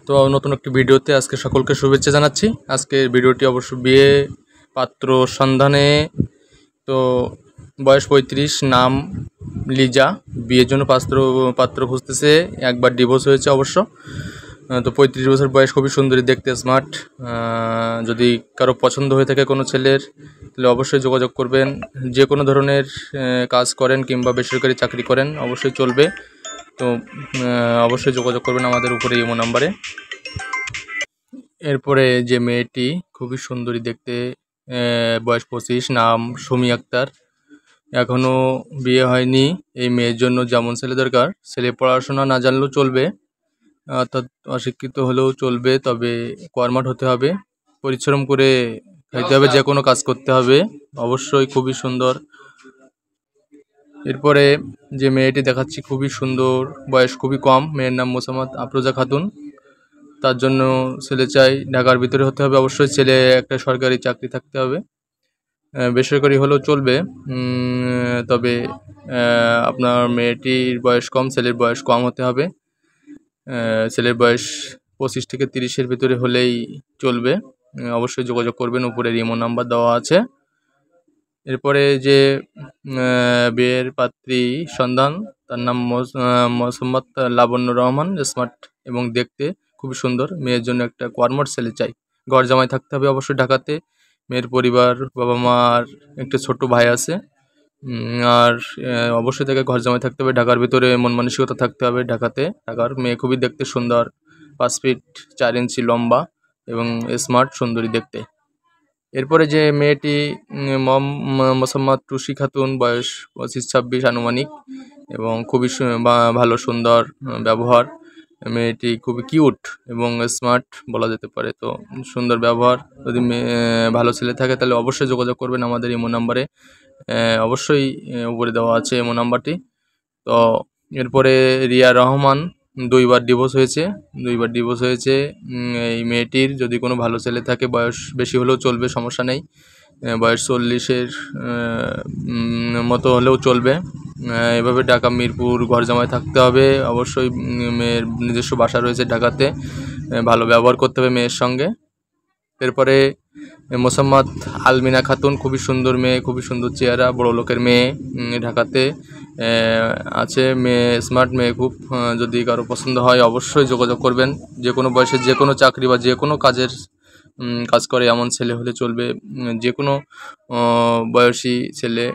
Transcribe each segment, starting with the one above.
তো নতুন একটি ভিডিওতে আজকে সকলকে শুভেচ্ছা জানাচ্ছি। আজকের ভিডিওটি অবশ্য বিয়ে পাত্র সন্ধানে। তো বয়স 35, নাম লিজা, বিয়ের জন্য পাত্র খুঁজতেছে। একবার ডিভোর্স হয়েছে অবশ্য। তো 35 বছর বয়স, খুবই সুন্দরী দেখতে, স্মার্ট। যদি কারো পছন্দ হয়ে থাকে কোনো ছেলের, তাহলে অবশ্যই যোগাযোগ করবেন। যে কোনো ধরনের কাজ করেন কিংবা বেসরকারি চাকরি করেন অবশ্যই চলবে। তো অবশ্যই যোগাযোগ করবেন আমাদের উপরে ইমো নাম্বারে। এরপরে যে মেয়েটি খুবই সুন্দরী দেখতে, বয়স 25, নাম সুমি আক্তার, এখনও বিয়ে হয়নি। এই মেয়ের জন্য যেমন ছেলে দরকার, ছেলে পড়াশোনা না জানলেও চলবে, অর্থাৎ অশিক্ষিত হলেও চলবে, তবে কর্মঠ হতে হবে, পরিশ্রম করে খাইতে হবে, যে কোনো কাজ করতে হবে। অবশ্যই খুবই সুন্দর। এরপরে যে মেয়েটি দেখাচ্ছি খুবই সুন্দর, বয়স খুবই কম, মেয়ের নাম মোসাম্মদ আফরোজা খাতুন। তার জন্য ছেলে চাই ঢাকার ভিতরে হতে হবে অবশ্যই, ছেলে একটা সরকারি চাকরি থাকতে হবে, বেসরকারি হলেও চলবে। তবে আপনার মেয়েটির বয়স কম, ছেলের বয়স কম হতে হবে। ছেলের বয়স 25 থেকে 30-এর ভিতরে হলেই চলবে। অবশ্যই যোগাযোগ করবেন, উপরে ইমো নাম্বার দেওয়া আছে। এরপরে যে বিয়ের পাত্রী সন্ধান, তার নাম মোসাম্মদ লাবণ্য রহমান, স্মার্ট এবং দেখতে খুবই সুন্দর। মেয়ের জন্য একটা কর্মঠ ছেলে চাই, ঘর জামাই থাকতে হবে অবশ্যই ঢাকাতে। মেয়ের পরিবার, বাবা মার একটা ছোট্ট ভাই আছে, আর অবশ্যই তাকে ঘর জামাই থাকতে হবে, ঢাকার ভিতরে মন মানসিকতা থাকতে হবে ঢাকাতে। ঢাকার মেয়ে খুবই দেখতে সুন্দর, 5 ফিট 4 ইঞ্চি লম্বা এবং স্মার্ট সুন্দরী দেখতে। এরপরে যে মেয়েটি মোসাম্মদ টুসি খাতুন, বয়স 25-26 আনুমানিক, এবং খুবই ভালো সুন্দর ব্যবহার। মেয়েটি খুবই কিউট এবং স্মার্ট বলা যেতে পারে। তো সুন্দর ব্যবহার, যদি ভালো ছেলে থাকে তাহলে অবশ্যই যোগাযোগ করবেন আমাদের ইমো নাম্বারে, অবশ্যই উপরে দেওয়া আছে ইমো নাম্বারটি। তো এরপরে রিয়া রহমান, 2বার ডিভোর্স হয়েছে। এই মেয়েটির যদি কোনো ভালো ছেলে থাকে, বয়স বেশি হলেও চলবে, সমস্যা নেই, বয়স 40-এর মতো হলেও চলবে। এভাবে ঢাকা মিরপুর ঘর জামাই থাকতে হবে অবশ্যই। মেয়ের নিজস্ব বাসা রয়েছে ঢাকাতে, ভালো ব্যবহার করতে হবে মেয়ের সঙ্গে। এরপরে মোসাম্মদ আলমিনা খাতুন, খুবই সুন্দর মেয়ে, খুবই সুন্দর চেহারা, বড় লোকের মেয়ে, ঢাকাতে আছে মেয়ে, স্মার্ট মেয়ে খুব। যদি কারো পছন্দ হয় অবশ্যই যোগাযোগ করবেন। যে কোনো বয়সে যে কোনো চাকরি বা যে কোনো কাজ করে এমন ছেলে হলে চলবে, যে কোনো বয়সী ছেলে,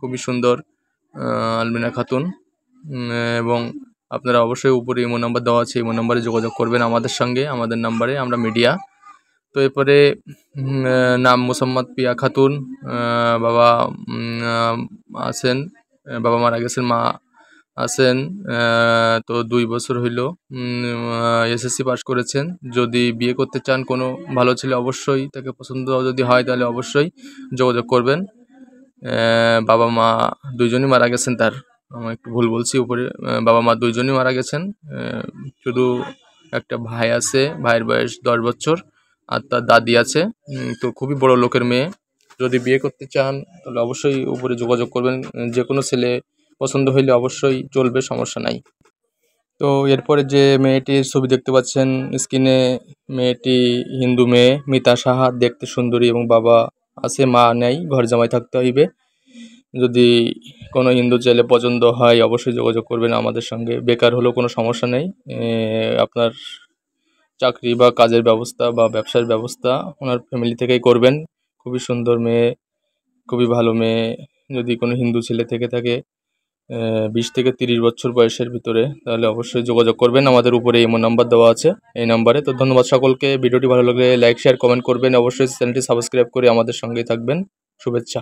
খুবই সুন্দর আলমিনা খাতুন। এবং আপনারা অবশ্যই উপরে ইমো নাম্বার দেওয়া আছে, ইমো নাম্বারে যোগাযোগ করবেন আমাদের সঙ্গে, আমাদের নাম্বারে, আমরা মিডিয়া। তো এরপরে নাম মোসাম্মদ পিয়া খাতুন, বাবা আছেন, বাবা মারা গেছেন, মা আছেন। তো 2 বছর হইল, এসএসসি পাস করেছেন। যদি বিয়ে করতে চান কোনো ভালো ছেলে, অবশ্যই তাকে পছন্দ যদি হয় তাহলে অবশ্যই যোগাযোগ করবেন। বাবা মা দুইজনই মারা গেছেন, তার আমি একটু ভুল বলছি, উপরে বাবা মা দুইজনই মারা গেছেন, শুধু একটা ভাই আছে, ভাইয়ের বয়স 10 বছর, আর তার দাদি আছে। তো খুবই বড় লোকের মেয়ে, যদি বিয়ে করতে চান তাহলে অবশ্যই উপরে যোগাযোগ করবেন। যে কোনো ছেলে পছন্দ হইলে অবশ্যই চলবে, সমস্যা নাই। তো এরপরে যে মেয়েটির ছবি দেখতে পাচ্ছেন স্ক্রিনে, মেয়েটি হিন্দু মেয়ে, মিতা সাহা, দেখতে সুন্দরী এবং বাবা আছে, মা নেই, ঘর জামাই থাকতে হইবে। যদি কোনো হিন্দু ছেলে পছন্দ হয় অবশ্যই যোগাযোগ করবেন আমাদের সঙ্গে। বেকার হলেও কোনো সমস্যা নেই, আপনার চাকরি বা কাজের ব্যবস্থা বা ব্যবসার ব্যবস্থা ওনার ফ্যামিলি থেকেই করবেন। খুবই সুন্দর মেয়ে, খুবই ভালো মেয়ে। যদি কোনো হিন্দু ছেলে থেকে থাকে 20 থেকে 30 বছর বয়সের ভিতরে, তাহলে অবশ্যই যোগাযোগ করবেন, আমাদের উপরে ইমো নাম্বার দেওয়া আছে এই নাম্বারে। তো ধন্যবাদ সকলকে। ভিডিওটি ভালো লাগলে লাইক, শেয়ার, কমেন্ট করবেন, অবশ্যই চ্যানেলটি সাবস্ক্রাইব করে আমাদের সঙ্গেই থাকবেন। শুভেচ্ছা।